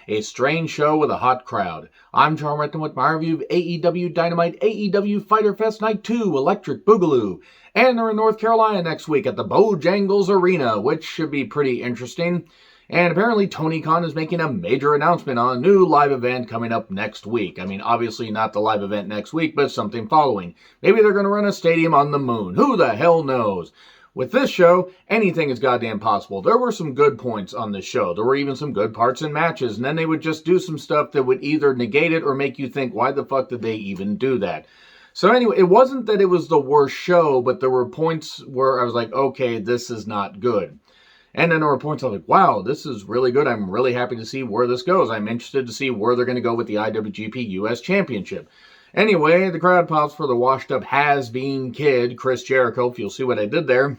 a strange show with a hot crowd. I'm John Renton with my review of AEW Dynamite, AEW Fyter Fest Night 2, Electric Boogaloo. And they're in North Carolina next week at the Bojangles Arena, which should be pretty interesting. And apparently Tony Khan is making a major announcement on a new live event coming up next week. I mean, obviously not the live event next week, but something following. Maybe they're going to run a stadium on the moon. Who the hell knows? With this show, anything is goddamn possible. There were some good points on this show. There were even some good parts in matches. And then they would just do some stuff that would either negate it or make you think, why the fuck did they even do that? So anyway, it wasn't that it was the worst show, but there were points where I was like, okay, this is not good. And then there were points I was like, wow, this is really good. I'm really happy to see where this goes. I'm interested to see where they're going to go with the IWGP US Championship. Anyway, the crowd pops for the washed-up has-been kid, Chris Jericho. If you'll see what I did there.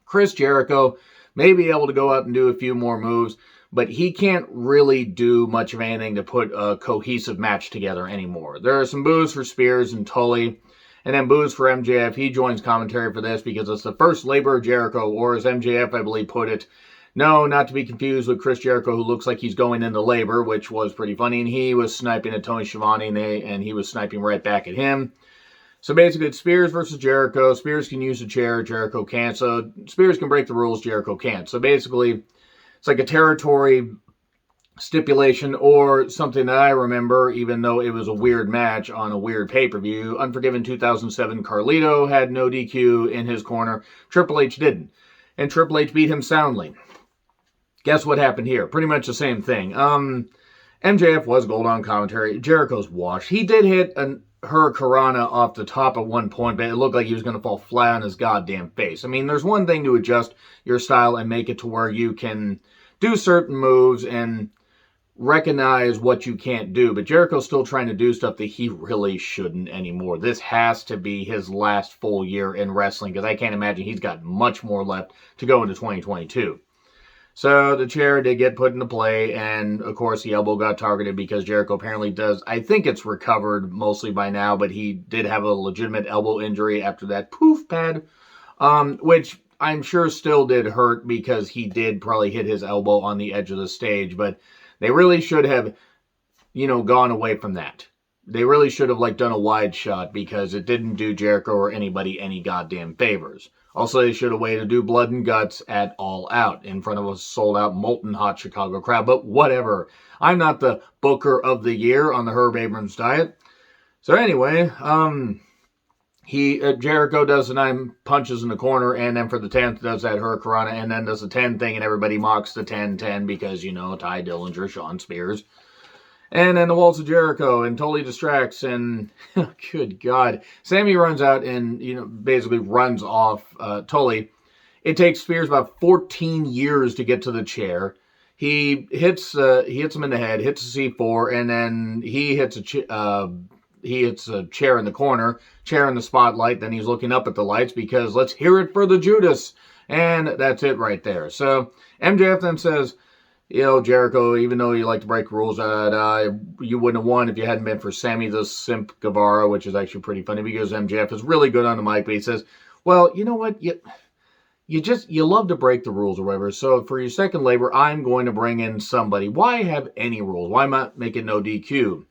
Chris Jericho may be able to go out and do a few more moves, but he can't really do much of anything to put a cohesive match together anymore. There are some boos for Spears and Tully, and then boos for MJF. He joins commentary for this because it's the first labor of Jericho, or as MJF, I believe, put it, no, not to be confused with Chris Jericho, who looks like he's going into labor, which was pretty funny. And he was sniping at Tony Schiavone, and he was sniping right back at him. So basically, it's Spears versus Jericho. Spears can use a chair, Jericho can't. So Spears can break the rules, Jericho can't. So basically, it's like a territory stipulation or something that I remember, even though it was a weird match on a weird pay-per-view. Unforgiven 2007, Carlito had no DQ in his corner. Triple H didn't. And Triple H beat him soundly. Guess what happened here? Pretty much the same thing. MJF was gold on commentary. Jericho's washed. He did hit a Hurricanrana off the top at one point, but it looked like he was going to fall flat on his goddamn face. I mean, there's one thing to adjust your style and make it to where you can do certain moves and recognize what you can't do, but Jericho's still trying to do stuff that he really shouldn't anymore. This has to be his last full year in wrestling, because I can't imagine he's got much more left to go into 2022. So the chair did get put into play, and of course the elbow got targeted because Jericho apparently does, I think it's recovered mostly by now, but he did have a legitimate elbow injury after that poof pad, which I'm sure still did hurt because he did probably hit his elbow on the edge of the stage, but they really should have, gone away from that. They really should have done a wide shot because it didn't do Jericho or anybody any goddamn favors. Also, they should have waited to do blood and guts at All Out in front of a sold-out, molten hot Chicago crowd. But whatever. I'm not the Booker of the Year on the Herb Abrams diet. So anyway, Jericho does the 9 punches in the corner, and then for the 10th does that Hurricanrana, and then does the 10 thing, and everybody mocks the 10-10 because, Ty Dillinger, Shawn Spears. And then the Waltz of Jericho, and totally distracts, and good God. Sammy runs out and, basically runs off Tully. It takes Spears about 14 years to get to the chair. He hits him in the head, hits a C4, and then he hits a chair in the corner, chair in the spotlight, then he's looking up at the lights because let's hear it for the Judas. And that's it right there. So MJF then says, Jericho, even though you like to break rules, you wouldn't have won if you hadn't been for Sammy the Simp Guevara, which is actually pretty funny because MJF is really good on the mic, but he says, well, you know what? You love to break the rules or whatever. So for your second labor, I'm going to bring in somebody. Why have any rules? Why not make it no DQ?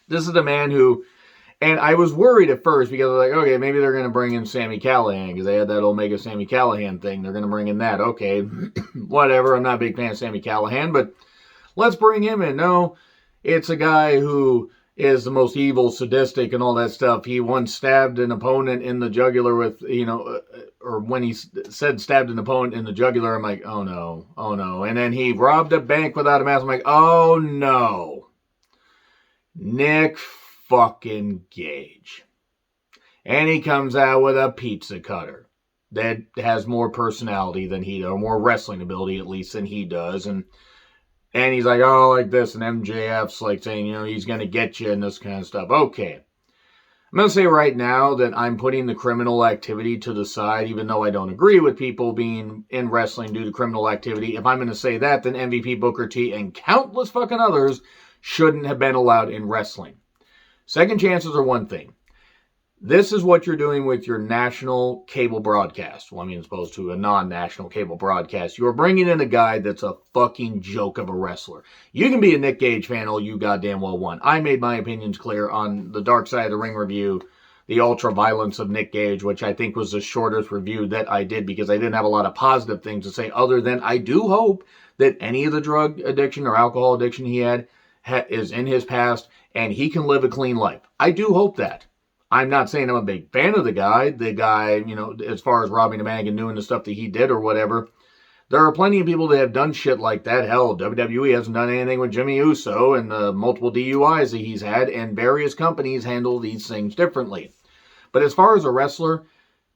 This is the man who, and I was worried at first because I was like, okay, maybe they're going to bring in Sami Callihan because they had that Omega Sami Callihan thing. They're going to bring in that. Okay, whatever. I'm not a big fan of Sami Callihan, but let's bring him in. No, it's a guy who is the most evil, sadistic, and all that stuff. He once stabbed an opponent in the jugular with, or when he said stabbed an opponent in the jugular, I'm like, oh no. And then he robbed a bank without a mask. I'm like, oh no. Nick fucking Gage. And he comes out with a pizza cutter that has more personality than he does, or more wrestling ability at least than he does. And he's like, oh, like this. And MJF's like saying, he's going to get you and this kind of stuff. Okay. I'm going to say right now that I'm putting the criminal activity to the side, even though I don't agree with people being in wrestling due to criminal activity. If I'm going to say that, then MVP Booker T and countless fucking others shouldn't have been allowed in wrestling. Second chances are one thing. This is what you're doing with your national cable broadcast. Well, I mean, as opposed to a non-national cable broadcast. You're bringing in a guy that's a fucking joke of a wrestler. You can be a Nick Gage fan all you goddamn well want. I made my opinions clear on the Dark Side of the Ring review, the ultra violence of Nick Gage, which I think was the shortest review that I did because I didn't have a lot of positive things to say other than I do hope that any of the drug addiction or alcohol addiction he had is in his past and he can live a clean life. I do hope that. I'm not saying I'm a big fan of the guy, as far as robbing a bank and doing the stuff that he did or whatever. There are plenty of people that have done shit like that. Hell, WWE hasn't done anything with Jimmy Uso and the multiple DUIs that he's had, and various companies handle these things differently. But as far as a wrestler,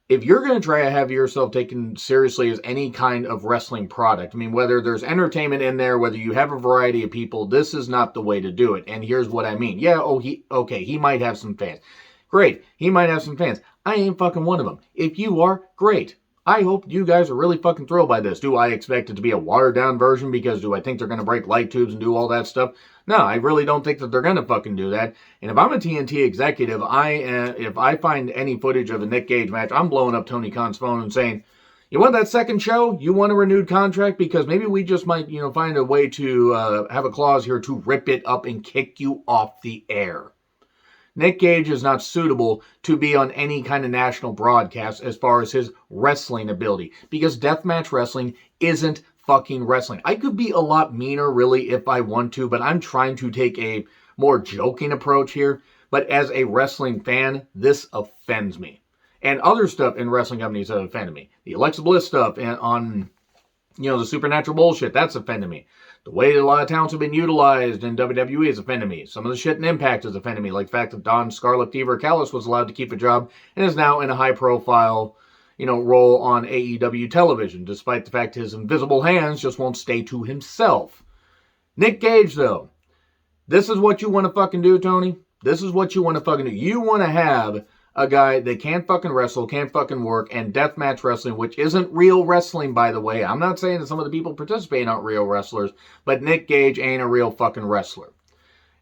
if you're going to try to have yourself taken seriously as any kind of wrestling product, I mean, whether there's entertainment in there, whether you have a variety of people, this is not the way to do it. And here's what I mean. Yeah, he might have some fans. Great. He might have some fans. I ain't fucking one of them. If you are, great. I hope you guys are really fucking thrilled by this. Do I expect it to be a watered-down version because do I think they're going to break light tubes and do all that stuff? No, I really don't think that they're going to fucking do that. And if I'm a TNT executive, if I find any footage of a Nick Gage match, I'm blowing up Tony Khan's phone and saying, you want that second show? You want a renewed contract? Because maybe we just might, find a way to have a clause here to rip it up and kick you off the air. Nick Gage is not suitable to be on any kind of national broadcast as far as his wrestling ability, because deathmatch wrestling isn't fucking wrestling. I could be a lot meaner, really, if I want to, but I'm trying to take a more joking approach here. But as a wrestling fan, this offends me. And other stuff in wrestling companies have offended me. The Alexa Bliss stuff on, the supernatural bullshit, that's offended me. The way that a lot of talents have been utilized in WWE has offended me. Some of the shit in Impact has offended me, like the fact that Don Scarlet Fever Callis was allowed to keep a job and is now in a high-profile, role on AEW television, despite the fact his invisible hands just won't stay to himself. Nick Gage, though, this is what you want to fucking do, Tony. This is what you want to fucking do. You want to have a guy that can't fucking wrestle, can't fucking work, and deathmatch wrestling, which isn't real wrestling, by the way. I'm not saying that some of the people participating aren't real wrestlers, but Nick Gage ain't a real fucking wrestler.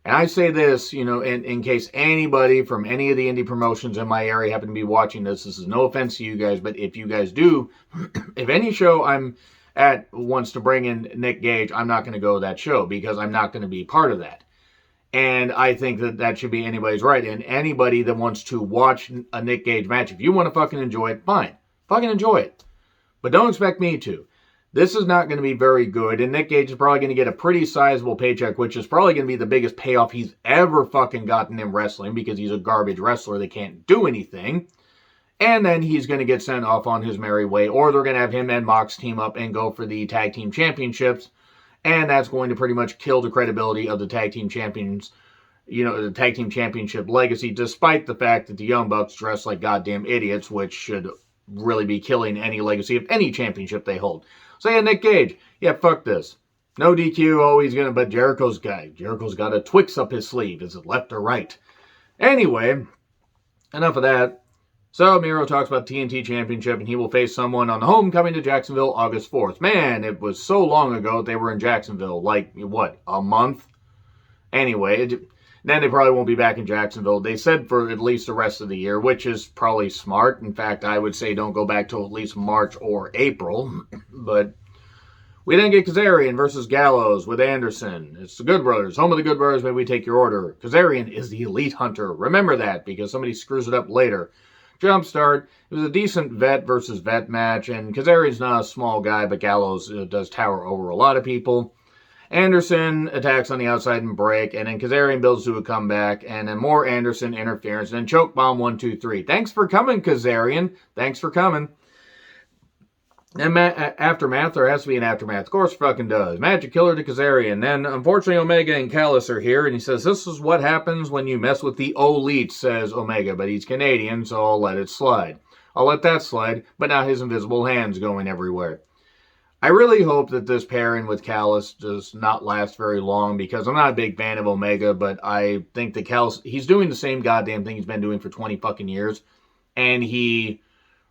And I say this, in case anybody from any of the indie promotions in my area happen to be watching this. This is no offense to you guys, but if you guys do, if any show I'm at wants to bring in Nick Gage, I'm not going to go to that show because I'm not going to be part of that. And I think that should be anybody's right. And anybody that wants to watch a Nick Gage match, if you want to fucking enjoy it, fine. Fucking enjoy it. But don't expect me to. This is not going to be very good. And Nick Gage is probably going to get a pretty sizable paycheck, which is probably going to be the biggest payoff he's ever fucking gotten in wrestling because he's a garbage wrestler that can't do anything. And then he's going to get sent off on his merry way. Or they're going to have him and Mox team up and go for the tag team championships. And that's going to pretty much kill the credibility of the tag team champions, the tag team championship legacy, despite the fact that the Young Bucks dress like goddamn idiots, which should really be killing any legacy of any championship they hold. So yeah, Nick Gage, yeah, fuck this. No DQ, but Jericho's got a Twix up his sleeve. Is it left or right? Anyway, enough of that. So Miro talks about TNT Championship, and he will face someone on the homecoming to Jacksonville August 4th. Man, it was so long ago they were in Jacksonville. Like, a month? Anyway, then they probably won't be back in Jacksonville. They said for at least the rest of the year, which is probably smart. In fact, I would say don't go back till at least March or April. But we then get Kazarian versus Gallows with Anderson. It's the Good Brothers. Home of the Good Brothers, may we take your order. Kazarian is the elite hunter. Remember that, because somebody screws it up later. Jumpstart. It was a decent vet versus vet match, and Kazarian's not a small guy, but Gallows does tower over a lot of people. Anderson attacks on the outside and break, and then Kazarian builds to a comeback, and then more Anderson interference, and then choke bomb 1, 2, 3. Thanks for coming, Kazarian. Thanks for coming. And aftermath, there has to be an aftermath. Of course fucking does. Magic Killer to Kazarian. Then, unfortunately, Omega and Callis are here, and he says, this is what happens when you mess with the elite, says Omega, but he's Canadian, so I'll let it slide. I'll let that slide, but now his invisible hand's going everywhere. I really hope that this pairing with Callis does not last very long, because I'm not a big fan of Omega, but I think that Callis, he's doing the same goddamn thing he's been doing for 20 fucking years, and he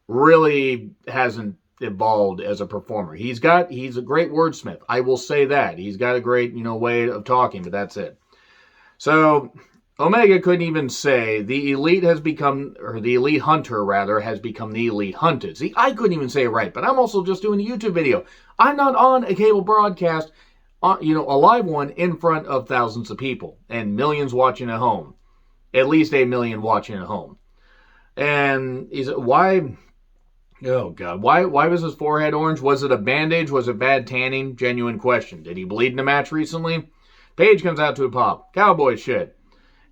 really hasn't evolved as a performer. He's a great wordsmith. I will say that. He's got a great, way of talking, but that's it. So Omega couldn't even say the Elite has become, or the Elite Hunter, rather, has become the Elite Hunted. See, I couldn't even say it right, but I'm also just doing a YouTube video. I'm not on a cable broadcast, a live one in front of thousands of people and millions watching at home. At least 8 million watching at home. And he said, why? Oh, God. Why was his forehead orange? Was it a bandage? Was it bad tanning? Genuine question. Did he bleed in a match recently? Page comes out to a pop. Cowboy shit.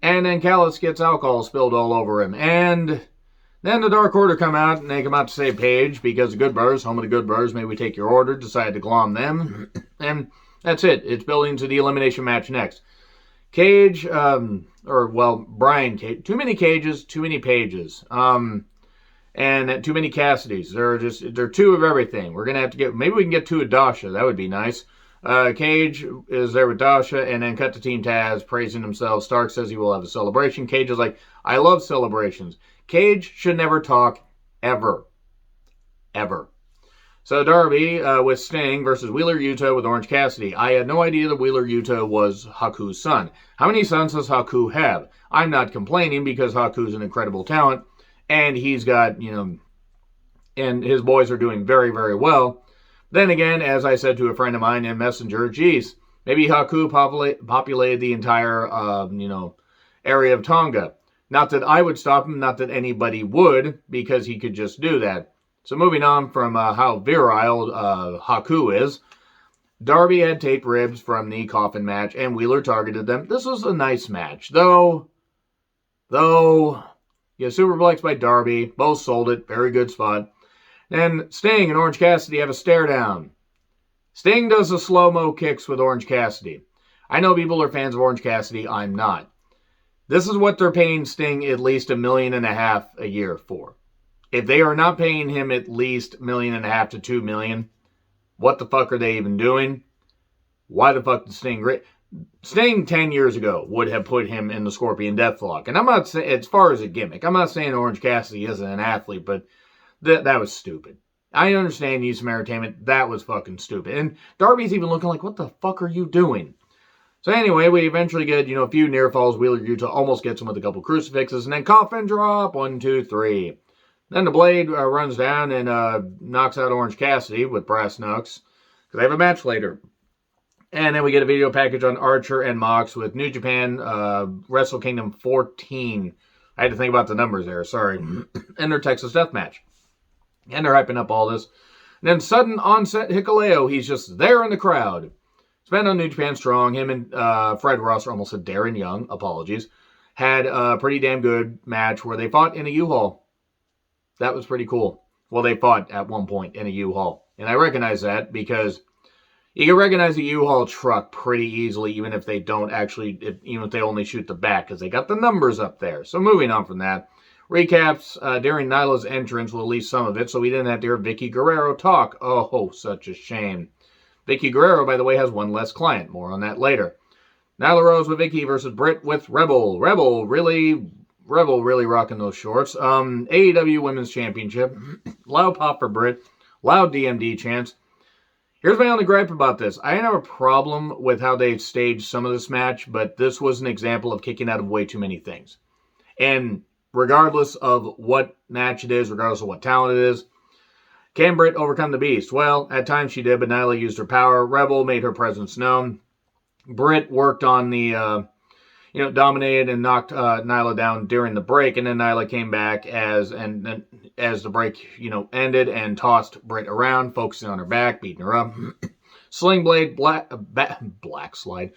And then Gallows gets alcohol spilled all over him. And then the Dark Order come out, and they come out to save Page because the Good Brothers, home of the Good Brothers, may we take your order, decided to glom them. And that's it. It's building to the elimination match next. Cage, Brian Cage. Too many Cages, too many Pages. And too many Cassidys. They're two of everything. We're going to have to maybe we can get two of Dasha. That would be nice. Cage is there with Dasha, and then cut to Team Taz praising themselves. Stark says he will have a celebration. Cage is like, I love celebrations. Cage should never talk, ever. Ever. So Darby with Sting versus Wheeler Yuta with Orange Cassidy. I had no idea that Wheeler Yuta was Haku's son. How many sons does Haku have? I'm not complaining because Haku's an incredible talent, and he's got, and his boys are doing very, very well. Then again, as I said to a friend of mine in Messenger, geez, maybe Haku populated the entire, area of Tonga. Not that I would stop him, not that anybody would, because he could just do that. So moving on from how virile Haku is, Darby had taped ribs from the coffin match, and Wheeler targeted them. This was a nice match, though, Superplex by Darby, both sold it, very good spot. Then Sting and Orange Cassidy have a stare down. Sting does the slow-mo kicks with Orange Cassidy. I know people are fans of Orange Cassidy. I'm not. This is what they're paying Sting at least $1.5 million a year for. If they are not paying him at least $1.5 million to $2 million, what the fuck are they even doing? Why the fuck did Sting 10 years ago would have put him in the Scorpion Deathlock. And I'm not saying, as far as a gimmick, I'm not saying Orange Cassidy isn't an athlete, but that was stupid. I understand you need some entertainment. That was fucking stupid. And Darby's even looking like, what the fuck are you doing? So anyway, we eventually get, a few near falls. Wheeler Yuta almost gets him with a couple crucifixes. And then coffin drop. 1, 2, 3. Then the Blade runs down and knocks out Orange Cassidy with brass knucks. Because they have a match later. And then we get a video package on Archer and Mox with New Japan Wrestle Kingdom 14. I had to think about the numbers there. Sorry. And their Texas Death Match. And they're hyping up all this. And then sudden onset Hikuleo. He's just there in the crowd. It's been on New Japan Strong. Him and Fred Ross, or almost said Darren Young, apologies, had a pretty damn good match where they fought in a U-Haul. That was pretty cool. Well, they fought at one point in a U-Haul. And I recognize that because you can recognize a U-Haul truck pretty easily, even if they don't actually, even if they only shoot the back, because they got the numbers up there. So moving on from that. Recaps during Nyla's entrance, well, at least some of it, so we didn't have to hear Vicky Guerrero talk. Oh, such a shame. Vicky Guerrero, by the way, has one less client. More on that later. Nyla Rose with Vicky versus Brit with Rebel. Rebel really rocking those shorts. AEW Women's Championship. Loud pop for Brit. Loud DMD chants. Here's my only gripe about this. I didn't have a problem with how they staged some of this match, but this was an example of kicking out of way too many things. And regardless of what match it is, regardless of what talent it is, can Brit overcome the Beast? Well, at times she did, but Nyla used her power. Rebel made her presence known. Brit worked on the, dominated and knocked Nyla down during the break, and then Nyla came back as the break, ended and tossed Brit around, focusing on her back, beating her up. Sling Blade, black slide.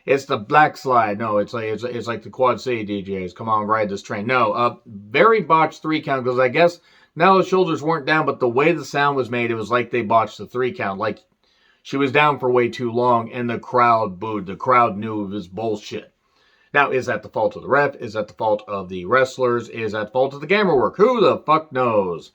It's the black slide. No, it's like the Quad City DJs. Come on, ride this train. No, very botched 3 count because I guess Nyla's shoulders weren't down, but the way the sound was made, it was like they botched the 3 count. Like she was down for way too long, and the crowd booed. The crowd knew it was bullshit. Now, is that the fault of the ref? Is that the fault of the wrestlers? Is that the fault of the camera work? Who the fuck knows?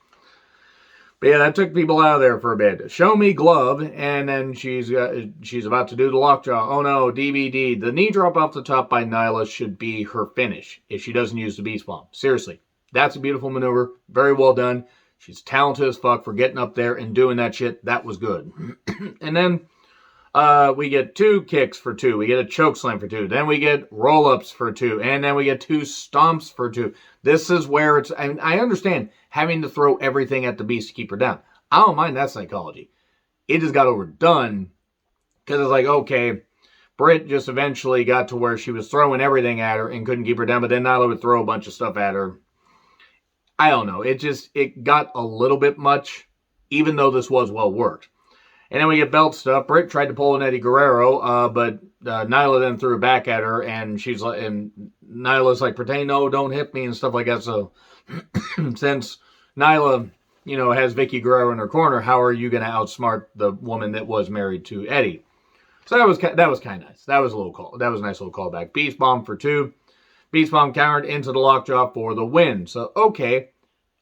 But yeah, that took people out of there for a bit. Show me glove, and then she's about to do the lockjaw. Oh no, DVD. The knee drop off the top by Nyla should be her finish if she doesn't use the Beast Bomb. Seriously, that's a beautiful maneuver. Very well done. She's talented as fuck for getting up there and doing that shit. That was good. And then We get 2 kicks for 2. We get a choke slam for 2. Then we get roll-ups for 2. And then we get 2 stomps for 2. This is where it's... I understand having to throw everything at the Beast to keep her down. I don't mind that psychology. It just got overdone. Because it's like, okay, Brit just eventually got to where she was throwing everything at her and couldn't keep her down. But then Nyla would throw a bunch of stuff at her. I don't know. It got a little bit much, even though this was well worked. And then we get belt stuff. Brit tried to pull an Eddie Guerrero, but Nyla then threw it back at her, and Nyla's like, pretend, no, don't hit me, and stuff like that. So, since Nyla, has Vicky Guerrero in her corner, how are you going to outsmart the woman that was married to Eddie? So that was kind of nice. That was a nice little callback. Beast Bomb for 2. Beast Bomb countered into the lockjaw for the win. So, okay.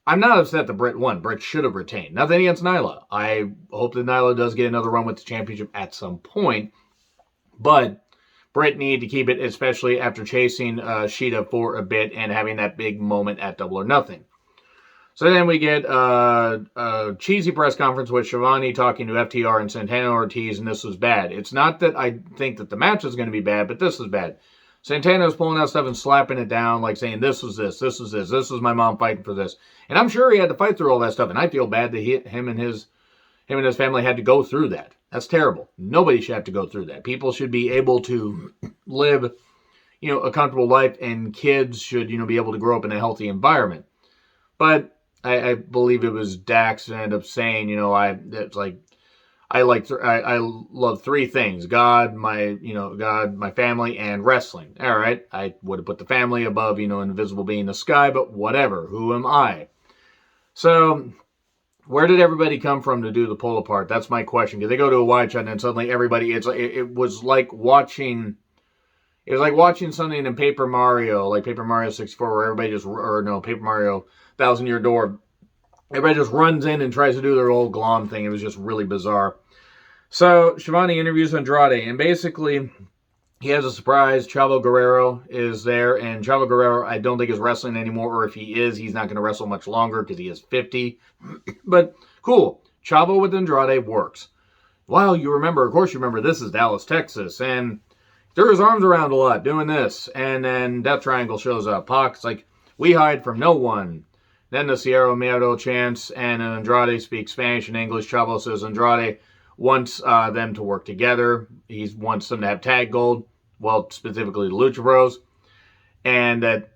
I'm not upset that Brit won. Brit should have retained. Nothing against Nyla. I hope that Nyla does get another run with the championship at some point. But Brit needed to keep it, especially after chasing Sheeta for a bit and having that big moment at Double or Nothing. So then we get a cheesy press conference with Shivani talking to FTR and Santana Ortiz, and this was bad. It's not that I think that the match is going to be bad, but this is bad. Santana was pulling out stuff and slapping it down, like saying, this was my mom fighting for this. And I'm sure he had to fight through all that stuff, and I feel bad that him and his family had to go through that. That's terrible. Nobody should have to go through that. People should be able to live, a comfortable life, and kids should, be able to grow up in a healthy environment. But I believe it was Dax that ended up saying, I love 3 things: God, my family, and wrestling. All right, I would have put the family above, an invisible being in the sky, but whatever. Who am I? So, where did everybody come from to do the pull apart? That's my question. Because they go to a wide shot, and then suddenly everybody, it was like watching something in Paper Mario, like Paper Mario 64, where everybody Paper Mario 1000-Year Door. Everybody just runs in and tries to do their old glom thing. It was just really bizarre. So, Shivani interviews Andrade, and basically, he has a surprise. Chavo Guerrero is there, and Chavo Guerrero, I don't think is wrestling anymore, or if he is, he's not going to wrestle much longer because he is 50. But, cool. Chavo with Andrade works. Well, of course you remember, this is Dallas, Texas, and threw his arms around a lot doing this, and then Death Triangle shows up. Pac's like, we hide from no one. Then the Sierra Miedo chants, and Andrade speaks Spanish and English. Chavo says Andrade wants them to work together. He wants them to have tag gold, well, specifically the Lucha Bros. And that,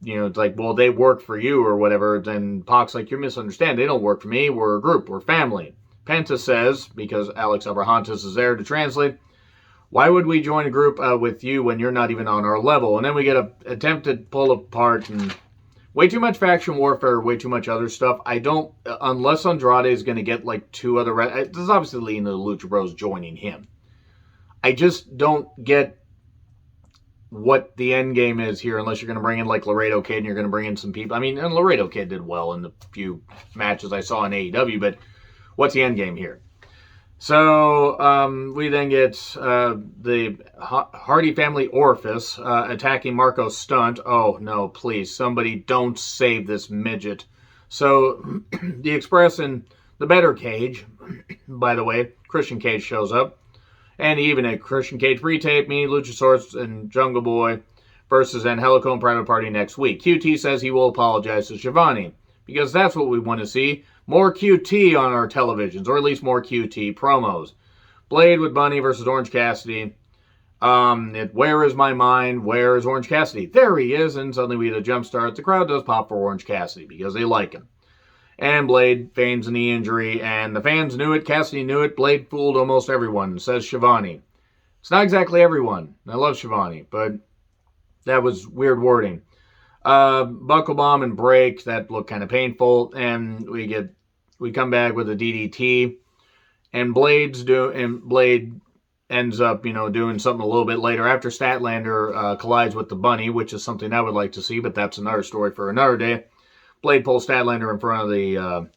it's like, well, they work for you or whatever. Then Pac's like, you're misunderstanding. They don't work for me. We're a group. We're family. Penta says, because Alex Abrahantes is there to translate, why would we join a group with you when you're not even on our level? And then we get an attempted pull apart and way too much faction warfare, way too much other stuff. Unless Andrade is going to get like 2 other... This is obviously leading to the Lucha Bros joining him. I just don't get what the end game is here, unless you're going to bring in like Laredo Kid and you're going to bring in some people. I mean, and Laredo Kid did well in the few matches I saw in AEW, but what's the end game here? So we then get the Hardy family orifice attacking Marco Stunt. Oh, no, please. Somebody don't save this midget. So the Express and the better Cage, by the way, Christian Cage shows up. And even a Christian Cage pre-tape, me, Luchasaurus, and Jungle Boy versus Angelico and Private Party next week. QT says he will apologize to Shivani, because that's what we want to see. More QT on our televisions, or at least more QT promos. Blade with Bunny versus Orange Cassidy. Where is my mind? Where is Orange Cassidy? There he is, and suddenly we get a jump start. The crowd does pop for Orange Cassidy because they like him. And Blade feigns a knee injury, and the fans knew it, Cassidy knew it, Blade fooled almost everyone, says Shivani. It's not exactly everyone. I love Shivani, but that was weird wording. Buckle Bomb and Break, that looked kind of painful, and we come back with a DDT, and Blade ends up, doing something a little bit later after Statlander collides with the Bunny, which is something I would like to see, but that's another story for another day. Blade pulls Statlander in front of the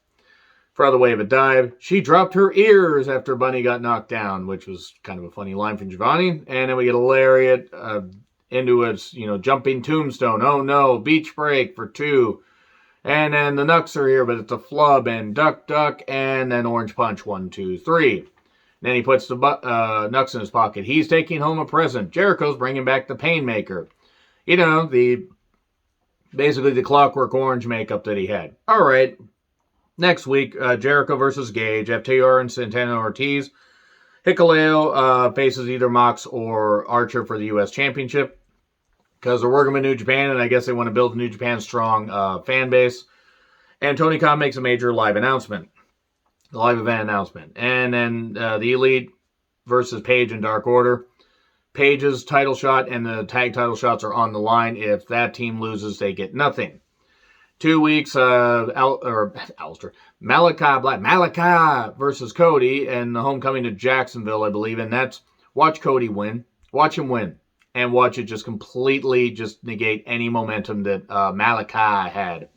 wave of dive. She dropped her ears after Bunny got knocked down, which was kind of a funny line from Giovanni. And then we get a lariat into its, jumping tombstone. Oh no, beach break for 2. And then the Nucks are here, but it's a flub and duck, and then orange punch 1, 2, 3. Then he puts the Nux in his pocket. He's taking home a present. Jericho's bringing back the Painmaker. You know, basically the Clockwork Orange makeup that he had. All right. Next week, Jericho versus Gage. FTR and Santana Ortiz. Hikuleo faces either Mox or Archer for the U.S. Championship. Because they're working with New Japan, and I guess they want to build New Japan's strong fan base. And Tony Khan makes a major live announcement. The live event announcement. And then the Elite versus Page and Dark Order. Page's title shot and the tag title shots are on the line. If that team loses, they get nothing. 2 weeks, Malachi versus Cody and the homecoming to Jacksonville, I believe. And that's watch Cody win. Watch him win. And watch it just completely just negate any momentum that Malachi had.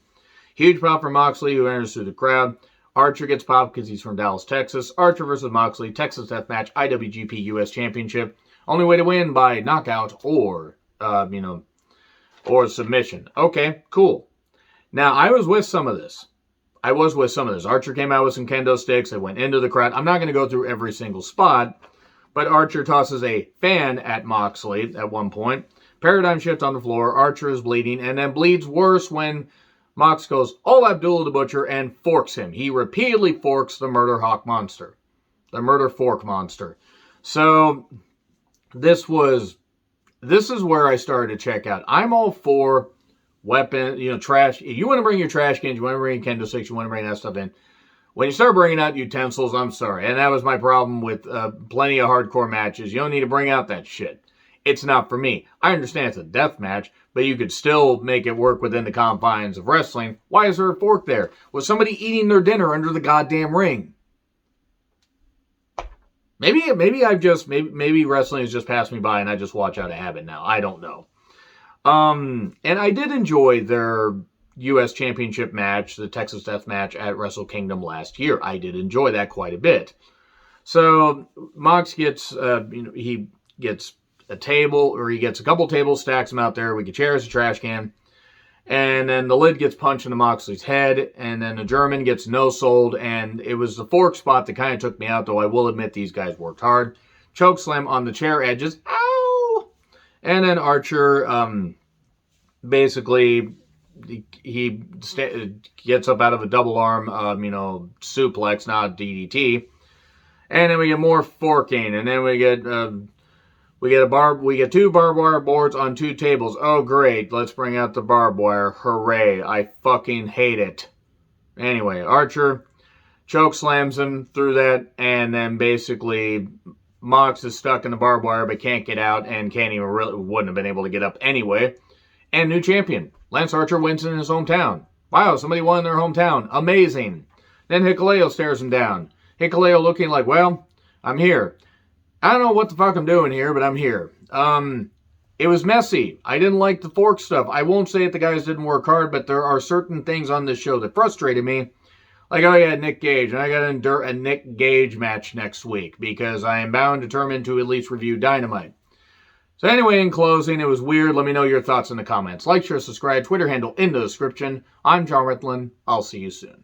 Huge pop for Moxley, who enters through the crowd. Archer gets popped because he's from Dallas, Texas. Archer versus Moxley, Texas Death Match, IWGP US Championship. Only way to win by knockout or submission. Okay, cool. Now, I was with some of this. Archer came out with some kendo sticks. They went into the crowd. I'm not going to go through every single spot. But Archer tosses a fan at Moxley at one point. Paradigm shift on the floor. Archer is bleeding and then bleeds worse when Mox goes all Abdullah the Butcher and forks him. He repeatedly forks the Murder Hawk Monster. The Murder Fork Monster. So this is where I started to check out. I'm all for weapon, trash. You want to bring your trash cans, you want to bring kendo sticks, you want to bring that stuff in. When you start bringing out utensils, I'm sorry. And that was my problem with plenty of hardcore matches. You don't need to bring out that shit. It's not for me. I understand it's a death match, but you could still make it work within the confines of wrestling. Why is there a fork there? Was somebody eating their dinner under the goddamn ring? Maybe wrestling has just passed me by and I just watch out of habit now. I don't know. And I did enjoy their U.S. Championship match, the Texas Death Match at Wrestle Kingdom last year. I did enjoy that quite a bit. So Mox gets, he gets a table, or he gets a couple tables, stacks them out there. We get chairs, a trash can, and then the lid gets punched into Moxley's head, and then the German gets no-sold, and it was the fork spot that kind of took me out, though I will admit these guys worked hard. Choke slam on the chair edges. Ow! And then Archer, basically, he gets up out of a double arm, suplex, not DDT, and then we get more forking, and then we get two barbed wire boards on two tables. Oh great, let's bring out the barbed wire. Hooray! I fucking hate it. Anyway, Archer choke slams him through that, and then basically Mox is stuck in the barbed wire but can't get out and wouldn't have been able to get up anyway. And new champion. Lance Archer wins in his hometown. Wow, somebody won in their hometown. Amazing. Then Hikuleo stares him down. Hikuleo looking like, well, I'm here. I don't know what the fuck I'm doing here, but I'm here. It was messy. I didn't like the fork stuff. I won't say that the guys didn't work hard, but there are certain things on this show that frustrated me. Like, oh yeah, Nick Gage. And I got to endure a Nick Gage match next week because I am bound determined to at least review Dynamite. So anyway, in closing, it was weird. Let me know your thoughts in the comments. Like, share, subscribe, Twitter handle in the description. I'm John Ritlin. I'll see you soon.